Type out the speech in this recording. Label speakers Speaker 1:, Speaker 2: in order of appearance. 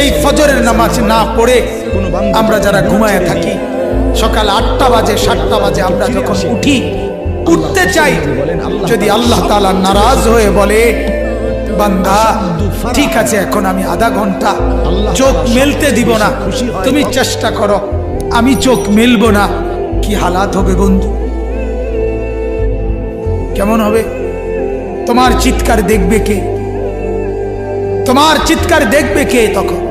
Speaker 1: এই ফজরের নামাজ না পড়ে আমরা যারা ঘুমায় থাকি, সকাল 8টা বাজে 7টা বাজে আমরা যখন উঠতে চাই, যদি আল্লাহ তাআলা নারাজ হয়ে বলে বান্দা ঠিক আছে এখন আমি আধা ঘন্টা চোখ মেলতে দিব না, তুমি চেষ্টা করো, আমি চোখ মেলবো না, কি হালাত হবে বন্ধু? কেমন হবে? তোমার চিৎকার দেখবে কে? তোমার চিৎকার দেখবে কে তখন?